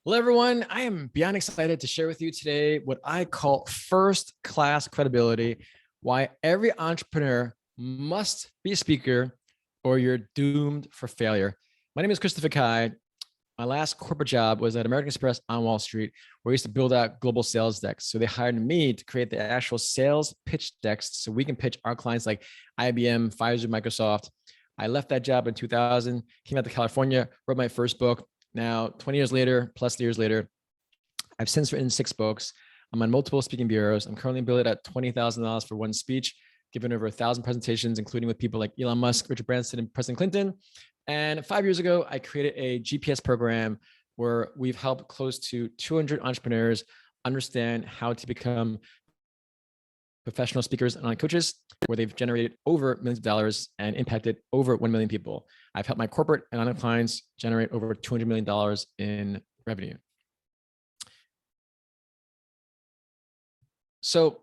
Hello, everyone. I am beyond excited to share with you today what I call first-class credibility, why every entrepreneur must be a speaker or you're doomed for failure. My name is Christopher Kai. My last corporate job was at American Express on Wall Street, where we used to build out global sales decks. So they hired me to create the actual sales pitch decks so we can pitch our clients like IBM, Pfizer, Microsoft. I left that job in 2000, came out to California, wrote my first book. Now, 20 years later, plus years later, I've since written 6 books. I'm on multiple speaking bureaus. I'm currently billed at $20,000 for one speech, given over 1,000 presentations, including with people like Elon Musk, Richard Branson, and President Clinton. And 5 years ago, I created a GPS program where we've helped close to 200 entrepreneurs understand how to become professional speakers and online coaches, where they've generated over millions of dollars and impacted over 1 million people. I've helped my corporate and online clients generate over $200 million in revenue. So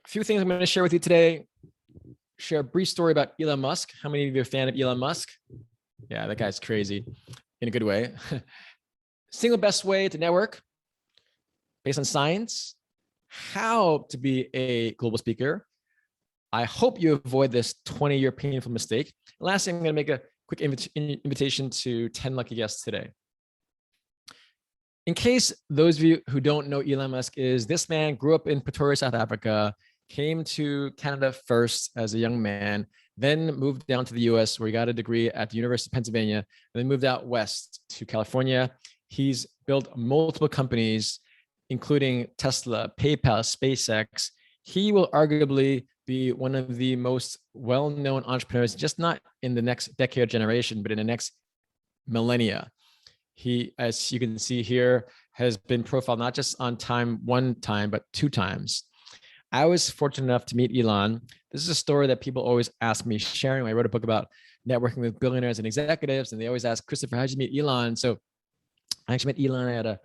a few things I'm going to share with you today. Share a brief story about Elon Musk. How many of you are a fan of Elon Musk? Yeah, that guy's crazy in a good way. Single best way to network based on science. How to be a global speaker. I hope you avoid this 20-year painful mistake. And lastly, I'm going to make a quick invitation to 10 lucky guests today. In case those of you who don't know Elon Musk is, this man grew up in Pretoria, South Africa, came to Canada first as a young man, then moved down to the US where he got a degree at the University of Pennsylvania, and then moved out west to California. He's built multiple companies, including Tesla, PayPal, SpaceX. He will arguably be one of the most well-known entrepreneurs, just not in the next decade or generation, but in the next millennia. He, as you can see here, has been profiled not just on one time, but 2 times. I was fortunate enough to meet Elon. This is a story that people always ask me, sharing. I wrote a book about networking with billionaires and executives, and they always ask, Christopher, how'd you meet Elon? So I actually met Elon at a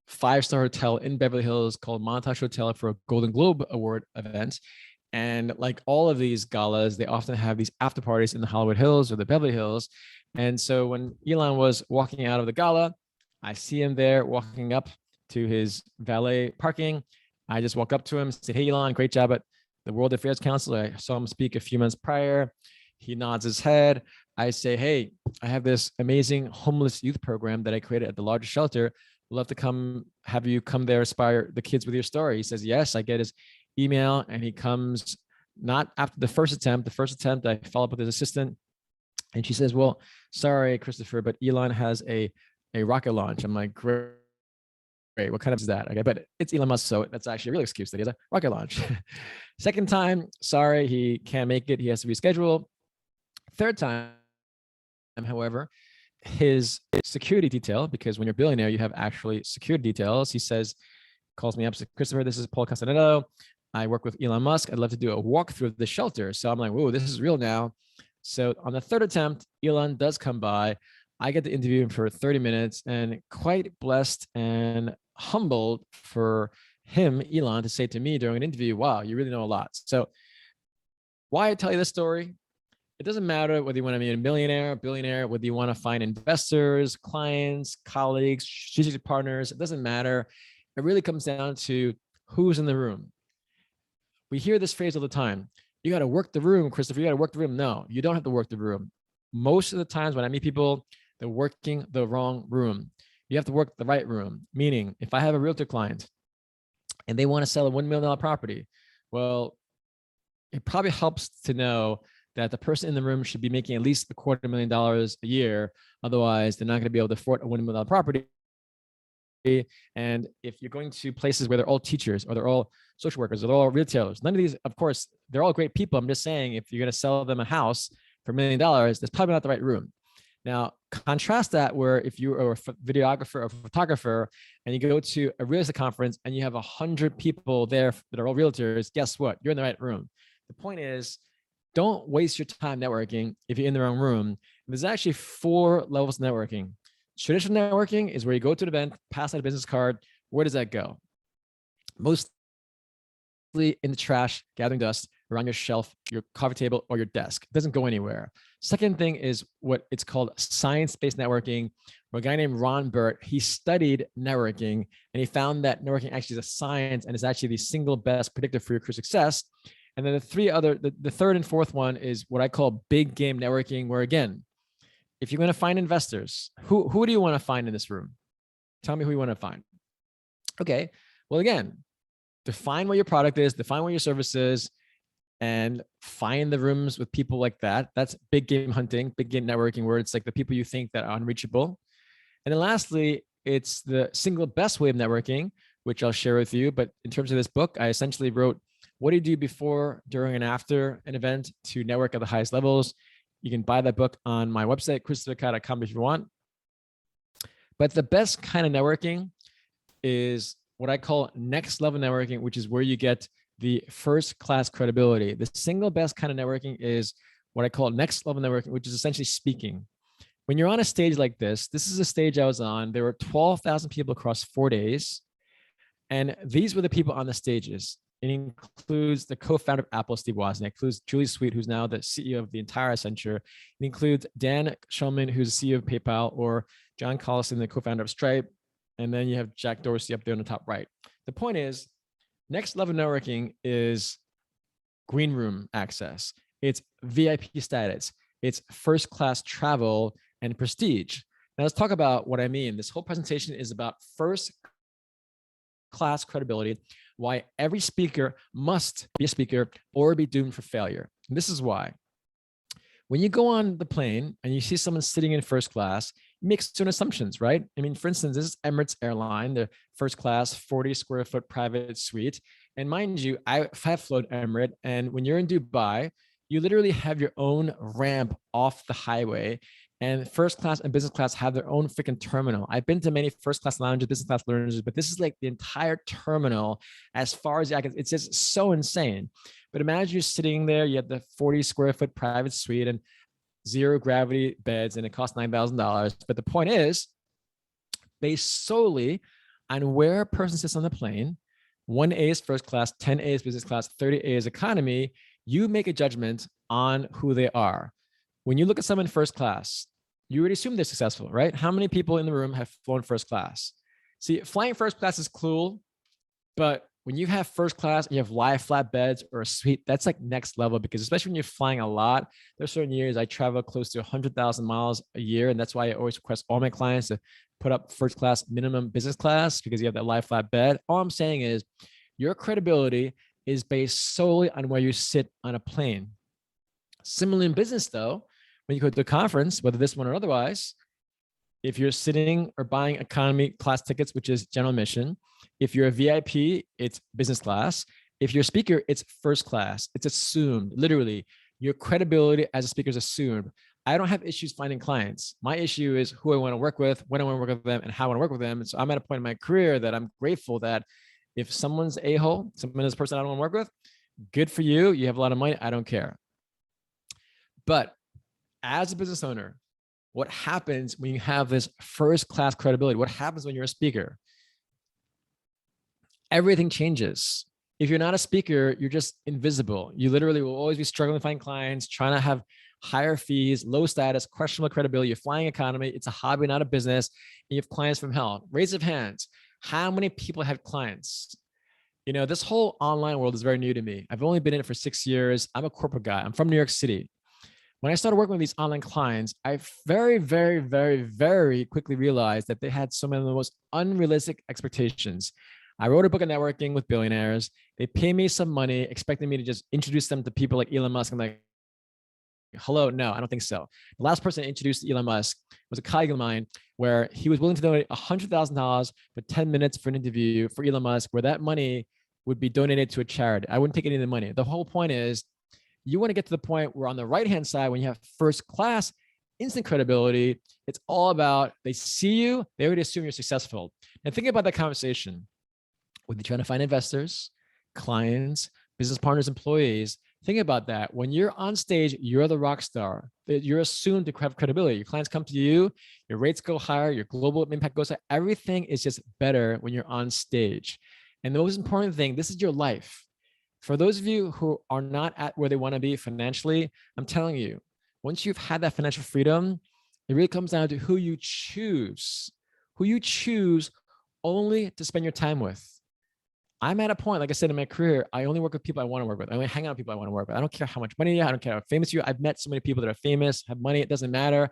5-star hotel in Beverly Hills called Montage Hotel for a Golden Globe Award event. And like all of these galas, they often have these after parties in the Hollywood Hills or the Beverly Hills. And so when Elon was walking out of the gala, I see him there walking up to his valet parking. I just walk up to him, say, hey, Elon, great job at the World Affairs Council. I saw him speak a few months prior. He nods his head. I say, hey, I have this amazing homeless youth program that I created at the largest shelter. We'd love to have you come there, inspire the kids with your story. He says, yes. I get his email and he comes not after the first attempt. The first attempt, I follow up with his assistant and she says, well, sorry, Christopher, but Elon has a rocket launch. I'm like, great. What kind of is that? Okay, but it's Elon Musk, so that's actually a real excuse that he has a rocket launch. Second time, sorry, he can't make it. He has to reschedule. Third time, however, his security detail, because when you're a billionaire, you have actually security details. He calls me up, says, Christopher, this is Paul Castaneda. I work with Elon Musk. I'd love to do a walkthrough of the shelter. So I'm like, whoa, this is real now. So on the third attempt, Elon does come by. I get to interview him for 30 minutes and quite blessed and humbled for him, Elon, to say to me during an interview, wow, you really know a lot. So why I tell you this story, it doesn't matter whether you want to be a millionaire, billionaire, whether you want to find investors, clients, colleagues, strategic partners, it doesn't matter. It really comes down to who's in the room. We hear this phrase all the time. You got to work the room, Christopher, you got to work the room. No, you don't have to work the room. Most of the times when I meet people, they're working the wrong room. You have to work the right room. Meaning, if I have a realtor client and they want to sell a $1 million property, well, it probably helps to know that the person in the room should be making at least $250,000 a year. Otherwise, they're not going to be able to afford a $1 million property. And if you're going to places where they're all teachers or they're all social workers or they're all retailers, none of these, of course, they're all great people. I'm just saying, if you're going to sell them a house for $1 million, that's probably not the right room. Now, contrast that where if you are a videographer or photographer and you go to a real estate conference and you have 100 people there that are all realtors, guess what? You're in the right room. The point is, don't waste your time networking if you're in the wrong room. There's actually 4 levels of networking. Traditional networking is where you go to an event, pass out a business card. Where does that go? Mostly in the trash, gathering dust. around your shelf, your coffee table, or your desk. It doesn't go anywhere. Second thing is what it's called science-based networking. Where a guy named Ron Burt, he studied networking and he found that networking actually is a science and is actually the single best predictor for your career success. And then the third and fourth one is what I call big game networking, where again, if you're going to find investors, who do you want to find in this room? Tell me who you want to find. Okay. Well, again, define what your product is, define what your service is, and find the rooms with people like that. That's big game hunting, big game networking, where it's like the people you think that are unreachable. And then lastly, it's the single best way of networking, which I'll share with you. But in terms of this book, I essentially wrote, what do you do before, during, and after an event to network at the highest levels? You can buy that book on my website, christopherkai.com, if you want. But the best kind of networking is what I call next level networking, which is where you get the first class credibility. The single best kind of networking is what I call next level networking, which is essentially speaking. When you're on a stage like this is a stage I was on. There were 12,000 people across 4 days. And these were the people on the stages. It includes the co-founder of Apple, Steve Wozniak. It includes Julie Sweet, who's now the CEO of the entire Accenture. It includes Dan Schulman, who's the CEO of PayPal, or John Collison, the co-founder of Stripe. And then you have Jack Dorsey up there on the top right. The point is, next level networking is green room access. It's VIP status. It's first class travel and prestige. Now let's talk about what I mean. This whole presentation is about first class credibility, why every speaker must be a speaker or be doomed for failure. And this is why. When you go on the plane and you see someone sitting in first class, you make certain assumptions, right? I mean, for instance, this is Emirates Airline, the first class 40 square foot private suite. And mind you, I have flown Emirates. And when you're in Dubai, you literally have your own ramp off the highway. And first class and business class have their own freaking terminal. I've been to many first class lounges, business class lounges, but this is like the entire terminal as far as I can. It's just so insane. But imagine you're sitting there, you have the 40 square foot private suite and zero gravity beds, and it costs $9,000. But the point is, based solely on where a person sits on the plane, 1A is first class, 10A is business class, 30A is economy, you make a judgment on who they are. When you look at someone in first class, you already assume they're successful, right? How many people in the room have flown first class? See, flying first class is cool, but when you have first class and you have lie flat beds or a suite, that's like next level, because especially when you're flying a lot, there's certain years I travel close to 100,000 miles a year. And that's why I always request all my clients to put up first class, minimum business class, because you have that lie flat bed. All I'm saying is your credibility is based solely on where you sit on a plane. Similarly in business though, when you go to a conference, whether this one or otherwise, if you're sitting or buying economy class tickets, which is general admission, if you're a VIP, it's business class. If you're a speaker, it's first class. It's assumed, literally, your credibility as a speaker is assumed. I don't have issues finding clients. My issue is who I want to work with, when I want to work with them, and how I want to work with them. And so I'm at a point in my career that I'm grateful that if someone's a-hole, someone is a person I don't want to work with, good for you. You have a lot of money. I don't care. But as a business owner, what happens when you have this first class credibility? What happens when you're a speaker? Everything changes. If you're not a speaker, you're just invisible. You literally will always be struggling to find clients, trying to have higher fees, low status, questionable credibility. You're flying economy. It's a hobby, not a business. And you have clients from hell. Raise of hands. How many people have clients? You know, this whole online world is very new to me. I've only been in it for 6 years. I'm a corporate guy. I'm from New York City. When I started working with these online clients, I very, very, very, very quickly realized that they had some of the most unrealistic expectations. I wrote a book on networking with billionaires. They pay me some money, expecting me to just introduce them to people like Elon Musk. I'm like, hello, no, I don't think so. The last person I introduced to Elon Musk was a colleague of mine, where he was willing to donate $100,000 for 10 minutes for an interview for Elon Musk, where that money would be donated to a charity. I wouldn't take any of the money. The whole point is, you want to get to the point where on the right-hand side, when you have first class, instant credibility, it's all about, they see you, they already assume you're successful. And think about that conversation. Whether you're trying to find investors, clients, business partners, employees, think about that. When you're on stage, you're the rock star. You're assumed to have credibility. Your clients come to you, your rates go higher, your global impact goes higher. Everything is just better when you're on stage. And the most important thing, this is your life. For those of you who are not at where they want to be financially, I'm telling you, once you've had that financial freedom, it really comes down to who you choose only to spend your time with. I'm at a point, like I said, in my career, I only work with people I want to work with. I only hang out with people I want to work with. I don't care how much money you have. I don't care how famous you are. I've met so many people that are famous, have money. It doesn't matter.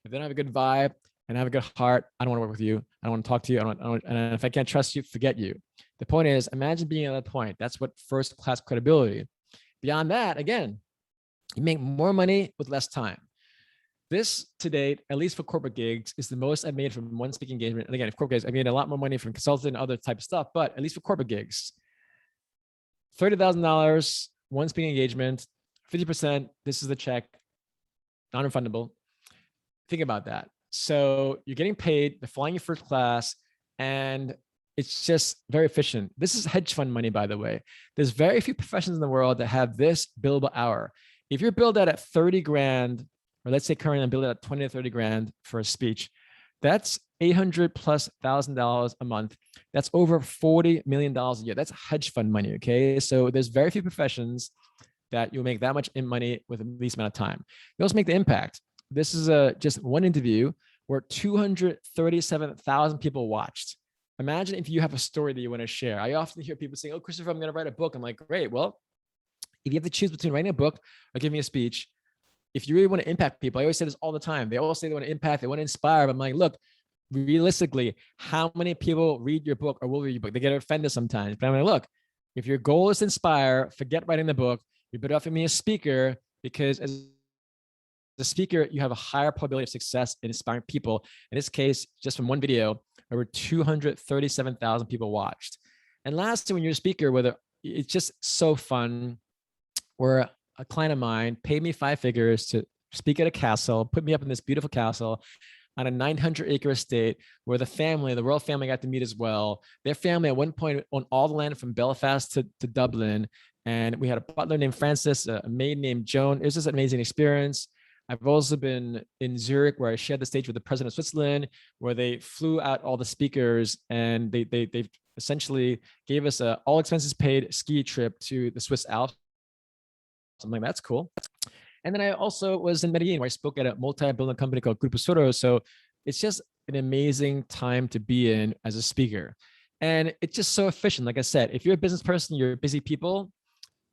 If they don't have a good vibe and have a good heart, I don't want to work with you. I don't want to talk to you. And if I can't trust you, forget you. The point is, imagine being at that point. That's what first-class credibility. Beyond that, again, you make more money with less time. This to date, at least for corporate gigs, is the most I've made from one speaking engagement. And again, if corporate gigs, I made a lot more money from consulting and other type of stuff, but at least for corporate gigs, $30,000, one speaking engagement, 50%, this is the check, non-refundable. Think about that. So you're getting paid, they're flying you first class, and it's just very efficient. This is hedge fund money, by the way. There's very few professions in the world that have this billable hour. If you're billed out at 30 grand, or let's say currently I'm billed at 20 to 30 grand for a speech, that's $800,000+ a month. That's over $40 million a year. That's hedge fund money, okay? So there's very few professions that you'll make that much in money with the least amount of time. You also make the impact. This is just one interview where 237,000 people watched. Imagine if you have a story that you want to share. I often hear people saying, oh, Christopher, I'm going to write a book. I'm like, great. Well, if you have to choose between writing a book or giving a speech, if you really want to impact people, I always say this all the time. They all say they want to impact, they want to inspire. But I'm like, look, realistically, how many people read your book or will read your book? They get offended sometimes. But I'm like, look, if your goal is to inspire, forget writing the book. You're better off being a speaker, because as a speaker, you have a higher probability of success in inspiring people. In this case, just from one video, over 237,000 people watched. And lastly, when you're a speaker, whether it's just so fun, where a client of mine paid me 5 figures to speak at a castle, put me up in this beautiful castle on a 900-acre estate where the royal family got to meet as well. Their family at one point owned all the land from Belfast to Dublin. And we had a butler named Francis, a maid named Joan. It was just an amazing experience. I've also been in Zurich, where I shared the stage with the president of Switzerland, where they flew out all the speakers, and they essentially gave us a all expenses paid ski trip to the Swiss Alps. Something that's cool. And then I also was in Medellin, where I spoke at a multi-billion company called Grupo Soros. So it's just an amazing time to be in as a speaker. And it's just so efficient. Like I said, if you're a business person, you're busy people.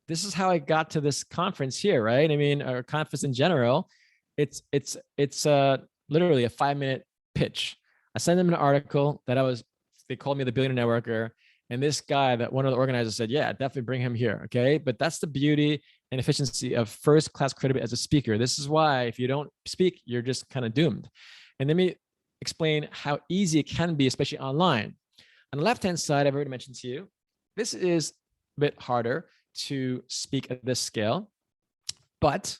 This is how I got to this conference here, right? I mean, our conference in general, it's literally a 5-minute pitch. I sent them an article that they called me the billionaire networker. And this guy, that one of the organizers said, yeah, definitely bring him here. Okay. But that's the beauty and efficiency of first-class credibility as a speaker. This is why if you don't speak, you're just kind of doomed. And let me explain how easy it can be, especially online. On the left-hand side, I've already mentioned to you, this is a bit harder to speak at this scale. But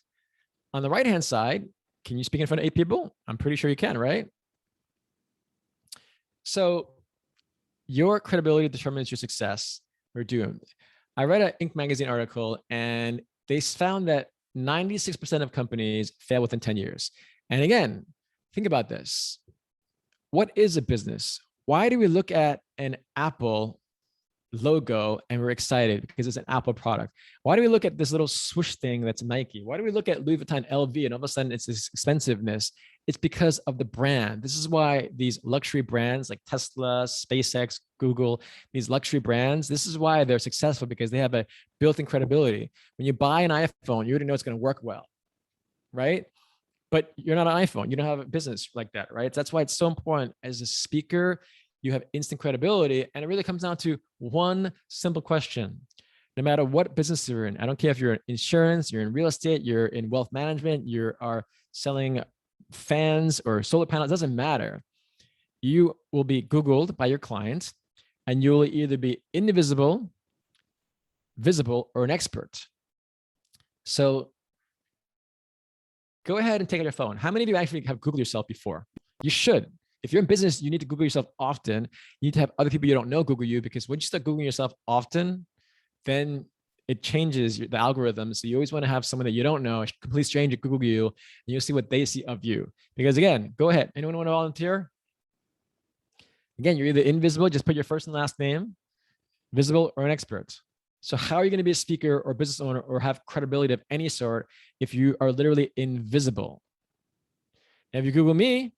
on the right-hand side, can you speak in front of 8 people? I'm pretty sure you can, right? So your credibility determines your success or doom. I read an Inc. magazine article, and they found that 96% of companies fail within 10 years. And again, think about this. What is a business? Why do we look at an Apple logo and we're excited? Because it's an Apple product. Why do we look at this little swoosh thing that's Nike? Why do we look at Louis Vuitton LV and all of a sudden it's this expensiveness? It's because of the brand. This is why these luxury brands like Tesla, SpaceX, Google, these luxury brands, this is why they're successful, because they have a built-in credibility. When you buy an iPhone, you already know it's going to work well, right? But you're not an iPhone. You don't have a business like that, right? That's why it's so important as a speaker, you have instant credibility. And it really comes down to one simple question. No matter what business you're in, I don't care if you're in insurance, you're in real estate, you're in wealth management, you are selling fans or solar panels, it doesn't matter. You will be Googled by your client, and you will either be invisible, visible, or an expert. So go ahead and take out your phone. How many of you actually have Googled yourself before? You should. If you're in business, you need to Google yourself often. You need to have other people you don't know Google you, because when you start Googling yourself often, then it changes the algorithm. So you always want to have someone that you don't know, a complete stranger, Google you, and you'll see what they see of you. Because again, go ahead. Anyone want to volunteer? Again, you're either invisible, just put your first and last name, visible, or an expert. So how are you going to be a speaker or business owner or have credibility of any sort if you are literally invisible? And if you Google me,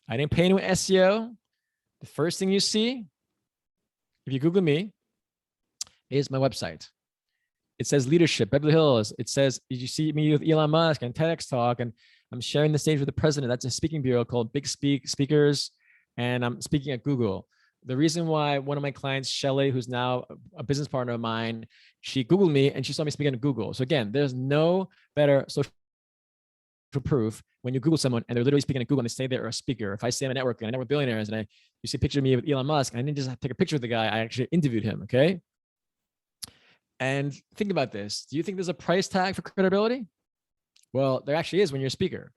I didn't pay any SEO. The first thing you see, if you Google me, is my website. It says leadership, Beverly Hills. It says, you see me with Elon Musk and TEDx talk, and I'm sharing the stage with the president. That's a speaking bureau called Big Speakers, and I'm speaking at Google. The reason why one of my clients, Shelly, who's now a business partner of mine, she Googled me and she saw me speaking at Google. So again, there's no better social proof when you Google someone and they're literally speaking at Google and they say they're a speaker. If I say I'm a networker and I network billionaires and you see a picture of me with Elon Musk, I didn't just take a picture of the guy, I actually interviewed him, okay? And think about this. Do you think there's a price tag for credibility? Well, there actually is when you're a speaker.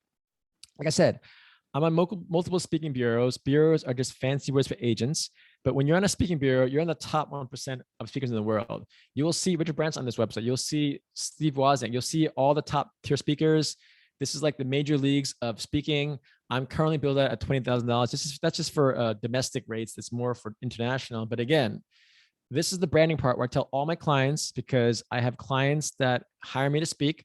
Like I said, I'm on multiple speaking bureaus. Bureaus are just fancy words for agents. But when you're on a speaking bureau, you're in the top 1% of speakers in the world. You will see Richard Branson on this website. You'll see Steve Wozniak. You'll see all the top tier speakers. This is like the major leagues of speaking. I'm currently billed at $20,000. That's just for domestic rates. It's more for international. But again, this is the branding part where I tell all my clients, because I have clients that hire me to speak,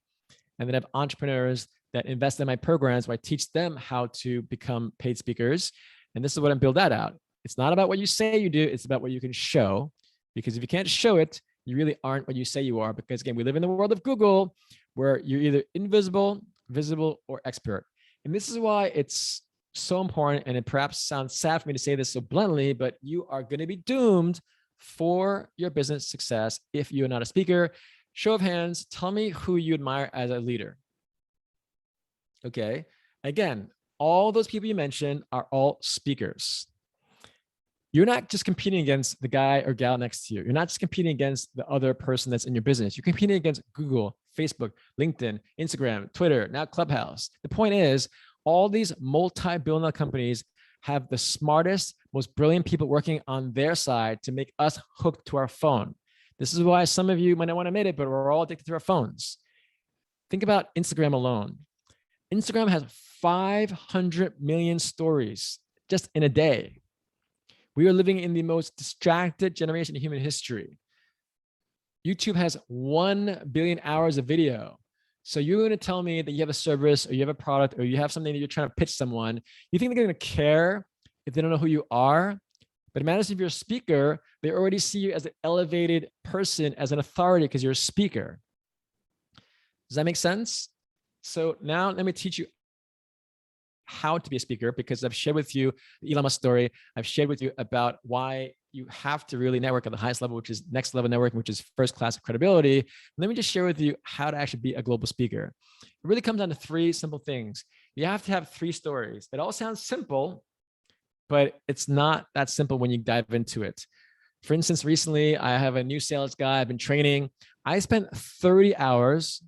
and then I have entrepreneurs that invest in my programs where I teach them how to become paid speakers. And this is what I'm build that out. It's not about what you say you do. It's about what you can show. Because if you can't show it, you really aren't what you say you are. Because again, we live in the world of Google where you're either invisible, visible, or expert. And this is why it's so important. And it perhaps sounds sad for me to say this so bluntly, but you are going to be doomed for your business success if you're not a speaker. Show of hands, tell me who you admire as a leader. Okay. Again, all those people you mentioned are all speakers. You're not just competing against the guy or gal next to you. You're not just competing against the other person that's in your business. You're competing against Google, Facebook, LinkedIn, Instagram, Twitter, now Clubhouse. The point is, all these multi-billion-dollar companies have the smartest, most brilliant people working on their side to make us hooked to our phone. This is why some of you might not want to admit it, but we're all addicted to our phones. Think about Instagram alone. Instagram has 500 million stories just in a day. We are living in the most distracted generation in human history. YouTube has 1 billion hours of video. So you're going to tell me that you have a service or you have a product or you have something that you're trying to pitch someone. You think they're going to care if they don't know who you are? But it matters if you're a speaker, they already see you as an elevated person, as an authority, because you're a speaker. Does that make sense? So now let me teach you how to be a speaker, because I've shared with you the Elon Musk story. I've shared with you about why you have to really network at the highest level, which is next level networking, which is first class credibility. Let me just share with you how to actually be a global speaker. It really comes down to 3 simple things. You have to have 3 stories. It all sounds simple, but it's not that simple when you dive into it. For instance, recently I have a new sales guy I've been training. I spent 30 hours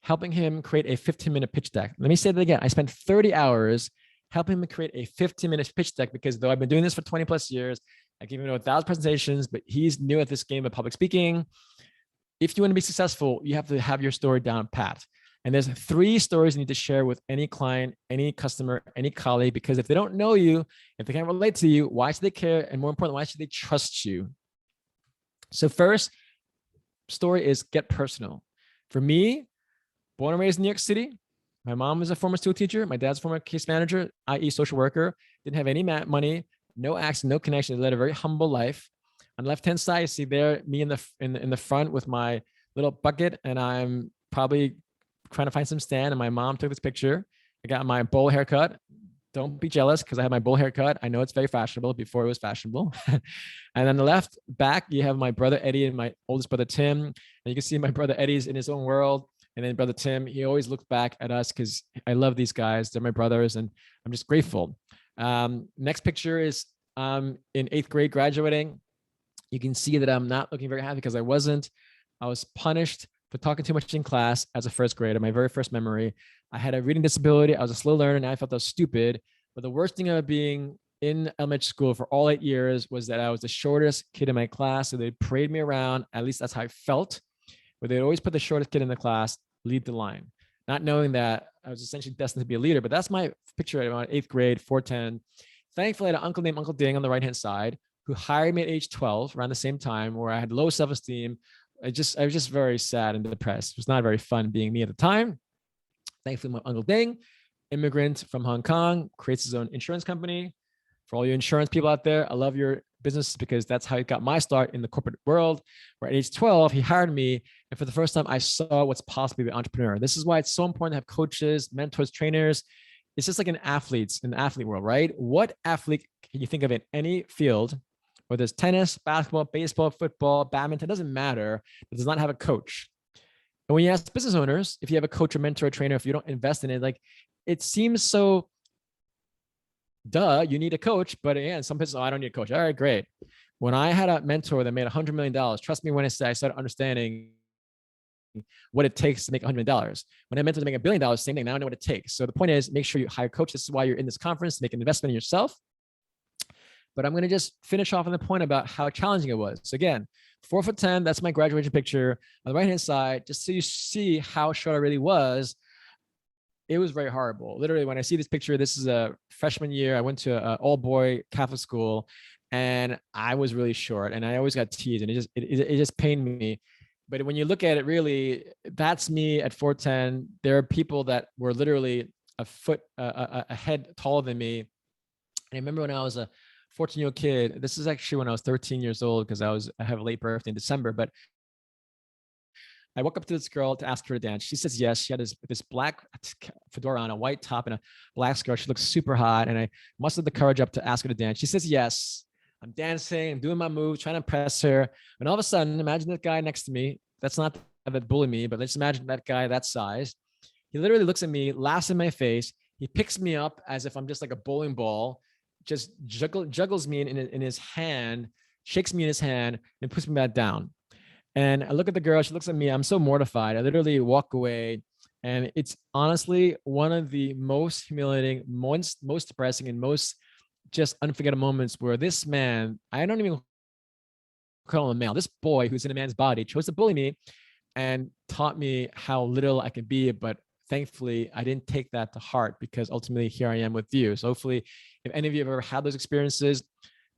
helping him create a 15-minute pitch deck. Let me say that again. I spent 30 hours helping him create a 15-minute pitch deck, because though I've been doing this for 20 plus years, I give him 1,000 presentations, but he's new at this game of public speaking. If you want to be successful, you have to have your story down pat. And there's 3 stories you need to share with any client, any customer, any colleague, because if they don't know you, if they can't relate to you, why should they care? And more importantly, why should they trust you? So first story is get personal. For me, born and raised in New York City. My mom was a former school teacher. My dad's a former case manager, i.e. social worker. Didn't have any money, no access, no connection. They led a very humble life. On the left-hand side, you see there me in the front with my little bucket, and I'm probably trying to find some stand. And my mom took this picture. I got my bowl haircut. Don't be jealous, because I have my bowl haircut. I know it's very fashionable before it was fashionable. And on the left back, you have my brother Eddie and my oldest brother Tim. And you can see my brother Eddie's in his own world. And then brother Tim, he always looks back at us because I love these guys. They're my brothers, and I'm just grateful. Next picture is in 8th grade graduating. You can see that I'm not looking very happy because I wasn't. I was punished for talking too much in class as a 1st grader. My very first memory. I had a reading disability. I was a slow learner, and I felt I was stupid. But the worst thing about being in elementary school for all 8 years was that I was the shortest kid in my class. So they parade me around. At least that's how I felt. But they'd always put the shortest kid in the class lead the line, not knowing that I was essentially destined to be a leader. But that's my picture at around 8th grade, 410. Thankfully, I had an uncle named Uncle Ding on the right-hand side who hired me at age 12, around the same time, where I had low self-esteem, I was just very sad and depressed. It was not very fun being me at the time. Thankfully, my Uncle Ding, immigrant from Hong Kong, creates his own insurance company. For all you insurance people out there, I love your business because that's how he got my start in the corporate world. Where at age 12, he hired me. And for the first time, I saw what's possible to be an entrepreneur. This is why it's so important to have coaches, mentors, trainers. It's just like in the athlete world, right? What athlete can you think of in any field, whether it's tennis, basketball, baseball, football, badminton, it doesn't matter, that does not have a coach? And when you ask business owners, if you have a coach or mentor or trainer, if you don't invest in it, like it seems so you need a coach. But again, some people, I don't need a coach. All right, great. When I had a mentor that made $100 million, trust me when I say I started understanding what it takes to make $100 million. When I mentor to make $1 billion, same thing. Now I know what it takes. So the point is, make sure you hire a coach. This is why you're in this conference, to make an investment in yourself. But I'm going to just finish off on the point about how challenging it was. So again, 4'10", that's my graduation picture. On the right-hand side, just so you see how short I really was, it was very horrible. Literally, when I see this picture, this is a freshman year. I went to an all-boy Catholic school, and I was really short, and I always got teased, and it just pained me. But when you look at it, really, that's me at 4'10". There are people that were literally a head taller than me. And I remember when I was a 14-year-old kid, this is actually when I was 13 years old, because I have a late birthday in December, but I walk up to this girl to ask her to dance. She says yes. She had this black fedora on, a white top, and a black skirt. She looks super hot, and I mustered the courage up to ask her to dance. She says yes. I'm dancing, I'm doing my moves, trying to impress her. And all of a sudden, imagine that guy next to me. That's not that bullied me, but let's imagine that guy that size. He literally looks at me, laughs in my face. He picks me up as if I'm just like a bowling ball, just juggles me in his hand, shakes me in his hand, and puts me back down. And I look at the girl, she looks at me. I'm so mortified. I literally walk away. And it's honestly one of the most humiliating, most depressing, and most just unforgettable moments where this man, I don't even call him a male, this boy who's in a man's body chose to bully me and taught me how little I can be. But thankfully, I didn't take that to heart, because ultimately here I am with you. So hopefully, if any of you have ever had those experiences,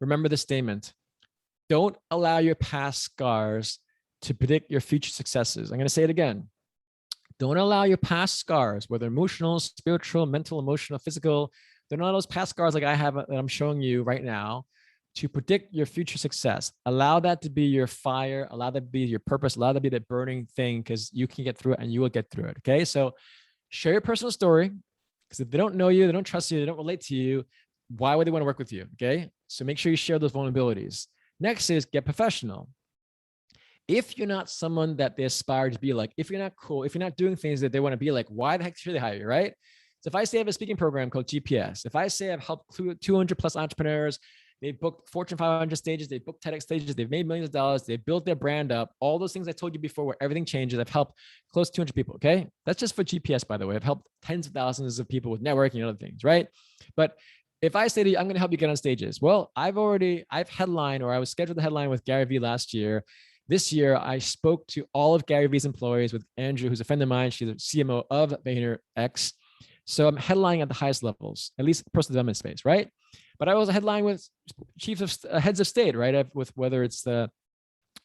remember this statement: don't allow your past scars to predict your future successes. I'm going to say it again. Don't allow your past scars, whether emotional, spiritual, mental, emotional, physical, they're not those past scars like I have that I'm showing you right now, to predict your future success. Allow that to be your fire. Allow that to be your purpose. Allow that to be the burning thing, because you can get through it and you will get through it. Okay. So share your personal story, because if they don't know you, they don't trust you, they don't relate to you, why would they want to work with you? Okay. So make sure you share those vulnerabilities. Next is get professional. If you're not someone that they aspire to be like, if you're not cool, if you're not doing things that they want to be like, why the heck should they hire you, right? So if I say I have a speaking program called GPS, if I say I've helped 200 plus entrepreneurs, they've booked Fortune 500 stages, they've booked TEDx stages, they've made millions of dollars, they've built their brand up, all those things I told you before where everything changes, I've helped close to 200 people, okay? That's just for GPS, by the way. I've helped tens of thousands of people with networking and other things, right? But if I say to you, I'm going to help you get on stages, well, I've headlined, or I was scheduled to headline with Gary Vee last year. This year, I spoke to all of Gary Vee's employees with Andrew, who's a friend of mine. She's the CMO of VaynerX. So I'm headlining at the highest levels, at least personal development space, right? But I was headlining with heads of state, right? With whether it's the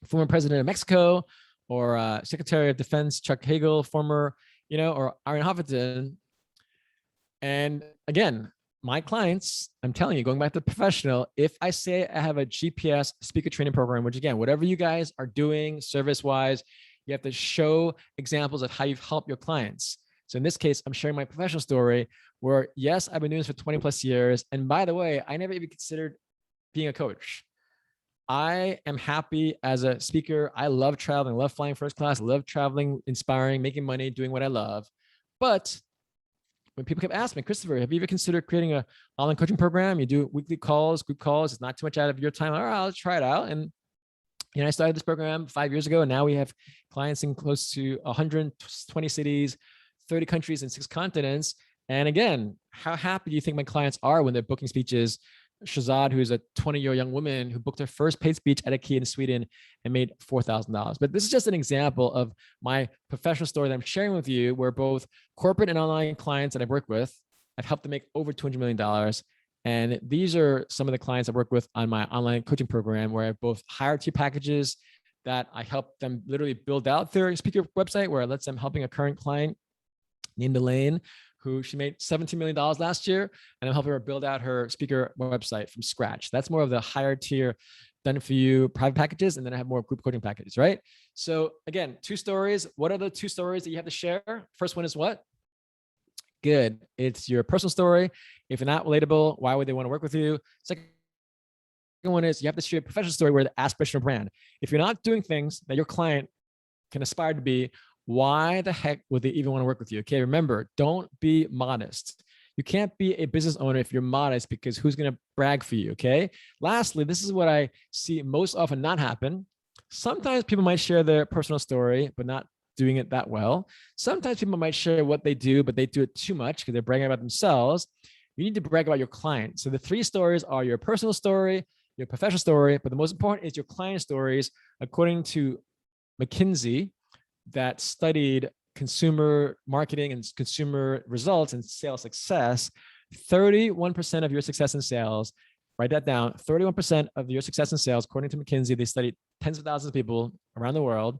former president of Mexico, or Secretary of Defense Chuck Hagel, former, or Aaron Huffington. And again, my clients, I'm telling you, going back to the professional, if I say I have a GPS speaker training program, which again, whatever you guys are doing service-wise, you have to show examples of how you've helped your clients. So in this case, I'm sharing my professional story where, yes, I've been doing this for 20 plus years. And by the way, I never even considered being a coach. I am happy as a speaker. I love traveling, love flying first class, love traveling, inspiring, making money, doing what I love. But when people kept asking me, Christopher, have you ever considered creating an online coaching program? You do weekly calls, group calls. It's not too much out of your time. All right, I'll try it out. And I started this program 5 years ago, and now we have clients in close to 120 cities, 30 countries, and 6 continents. And again, how happy do you think my clients are when they're booking speeches? Shazad, who's a 20-year-old young woman who booked her first paid speech at a key in Sweden and made $4,000. But this is just an example of my professional story that I'm sharing with you, where both corporate and online clients that I've worked with, I've helped them make over $200 million. And these are some of the clients I work with on my online coaching program, where I both hire 2 packages, that I help them literally build out their speaker website, where I let them helping a current client named Elaine, who she made $17 million last year. And I'm helping her build out her speaker website from scratch. That's more of the higher tier done for you private packages. And then I have more group coaching packages, right? So again, 2 stories. What are the 2 stories that you have to share? First one is what? Good. It's your personal story. If you're not relatable, why would they want to work with you? Second one is you have to share a professional story where the aspirational brand. If you're not doing things that your client can aspire to be, why the heck would they even want to work with you? Okay, remember, don't be modest. You can't be a business owner if you're modest, because who's going to brag for you? Okay. Lastly, this is what I see most often not happen. Sometimes people might share their personal story, but not doing it that well. Sometimes people might share what they do, but they do it too much because they're bragging about themselves. You need to brag about your client. So the 3 stories are your personal story, your professional story, but the most important is your client stories. According to McKinsey, that studied consumer marketing and consumer results and sales success, 31% of your success in sales, write that down, 31% of your success in sales, according to McKinsey, they studied tens of thousands of people around the world,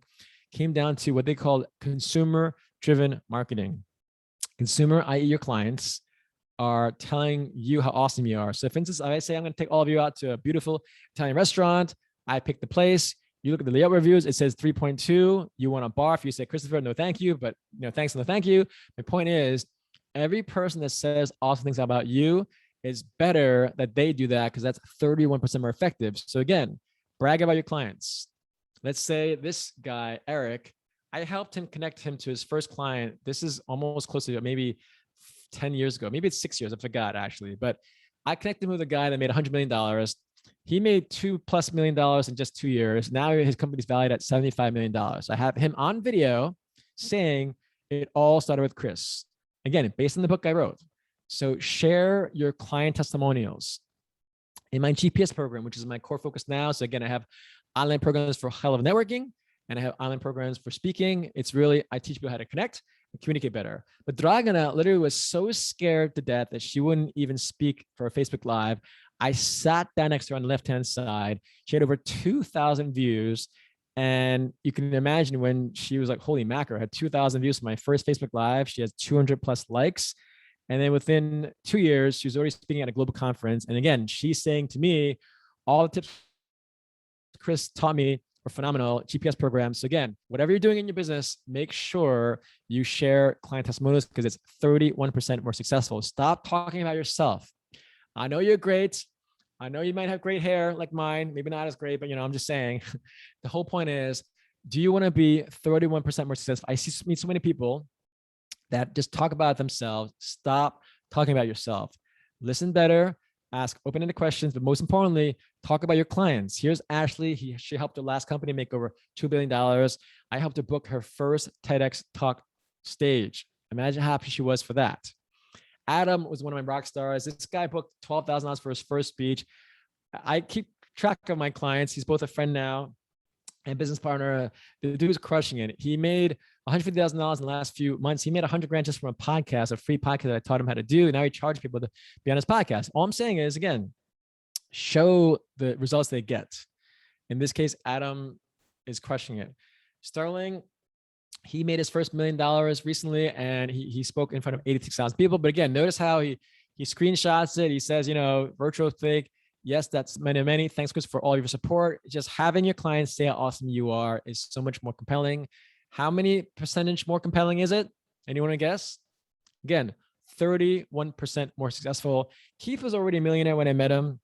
came down to what they called consumer-driven marketing. Consumer, i.e. your clients, are telling you how awesome you are. So for instance, I say I'm going to take all of you out to a beautiful Italian restaurant. I pick the place. You look at the Yelp reviews, it says 3.2. You want a bar. If you say, Christopher, no, thank you. But thanks, no, thank you. My point is, every person that says awesome things about you is better that they do that, because that's 31% more effective. So again, brag about your clients. Let's say this guy, Eric, I helped him connect him to his first client. This is almost close to maybe 10 years ago. Maybe it's 6 years. I forgot actually. But I connected him with a guy that made $100 million. He made $2+ million in just 2 years. Now his company's valued at $75 million. I have him on video saying it all started with Chris. Again, based on the book I wrote. So share your client testimonials. In my GPS program, which is my core focus now. So again, I have online programs for high level networking, and I have online programs for speaking. It's really, I teach people how to connect and communicate better. But Dragana literally was so scared to death that she wouldn't even speak for a Facebook Live. I sat down next to her on the left-hand side. She had over 2,000 views. And you can imagine when she was like, holy mackerel, I had 2,000 views for my first Facebook Live. She has 200+ likes. And then within 2 years, she was already speaking at a global conference. And again, she's saying to me, all the tips Chris taught me were phenomenal. GPS programs. So again, whatever you're doing in your business, make sure you share client testimonials, because it's 31% more successful. Stop talking about yourself. I know you're great. I know you might have great hair like mine, maybe not as great, but I'm just saying the whole point is, do you want to be 31% more successful? I meet so many people that just talk about themselves. Stop talking about yourself. Listen better, ask open-ended questions, but most importantly, talk about your clients. Here's Ashley. She helped her last company make over $2 billion. I helped her book her first TEDx talk stage. Imagine how happy she was for that. Adam was one of my rock stars. This guy booked $12,000 for his first speech. I keep track of my clients. He's both a friend now and business partner. The dude's crushing it. He made $150,000 in the last few months. He made $100,000 just from a podcast, a free podcast that I taught him how to do. Now he charges people to be on his podcast. All I'm saying is, again, show the results they get. In this case, Adam is crushing it. Sterling, he made his first $1 million recently, and he spoke in front of 86,000 people. But again, notice how he screenshots it. He says, virtual fake. Yes, that's many. Thanks, Chris, for all your support. Just having your clients say how awesome you are is so much more compelling. How many percentage more compelling is it? Anyone want to guess? Again, 31% more successful. Keith was already a millionaire when I met him,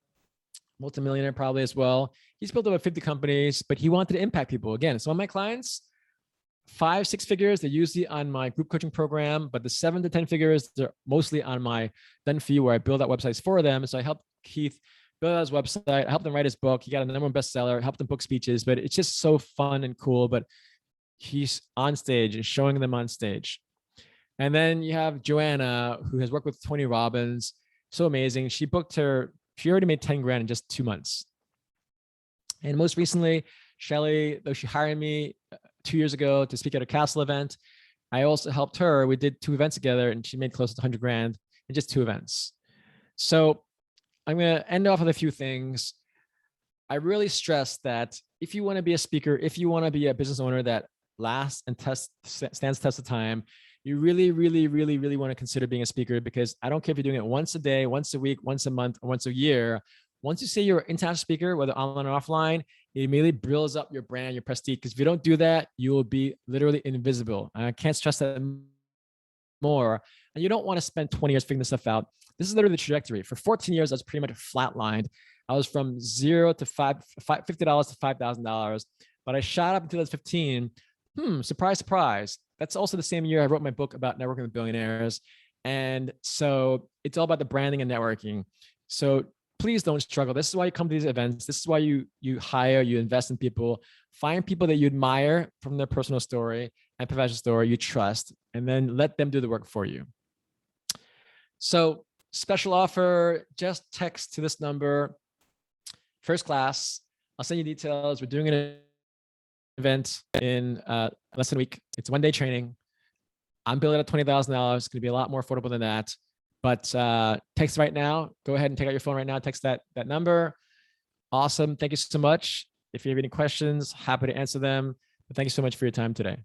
multimillionaire probably as well. He's built over 50 companies, but he wanted to impact people. Again, some of my clients, 5-6 figures, they're usually on my group coaching program, but the 7 to 10 figures, they're mostly on my Done For You, where I build out websites for them. So I helped Keith build out his website. I helped him write his book. He got a #1 bestseller, helped him book speeches, but it's just so fun and cool. But he's on stage and showing them on stage. And then you have Joanna, who has worked with Tony Robbins. So amazing. She already made 10 grand in just 2 months. And most recently, Shelly, though she hired me 2 years ago to speak at a Castle event, I also helped her. We did 2 events together, and she made close to 100 grand in just 2 events. So I'm going to end off with a few things. I really stress that if you want to be a speaker, if you want to be a business owner that lasts and stands test of time, you really, really, really, really want to consider being a speaker, because I don't care if you're doing it once a day, once a week, once a month, or once a year. Once you say you're an international speaker, whether online or offline, it immediately builds up your brand, your prestige. Because if you don't do that, you will be literally invisible. And I can't stress that more. And you don't want to spend 20 years figuring this stuff out. This is literally the trajectory. For 14 years, I was pretty much flatlined. I was from $0 to $50 to $5,000, but I shot up in 2015. Surprise, surprise. That's also the same year I wrote my book about networking with billionaires. And so it's all about the branding and networking. So please don't struggle. This is why you come to these events. This is why you hire, you invest in people. Find people that you admire from their personal story and professional story, you trust, and then let them do the work for you. So special offer, just text to this number, first class. I'll send you details. We're doing an event in less than a week. It's 1 day training. I'm billing at $20,000. It's going to be a lot more affordable than that. But text right now. Go ahead and take out your phone right now. Text that number. Awesome. Thank you so much. If you have any questions, happy to answer them. But thank you so much for your time today.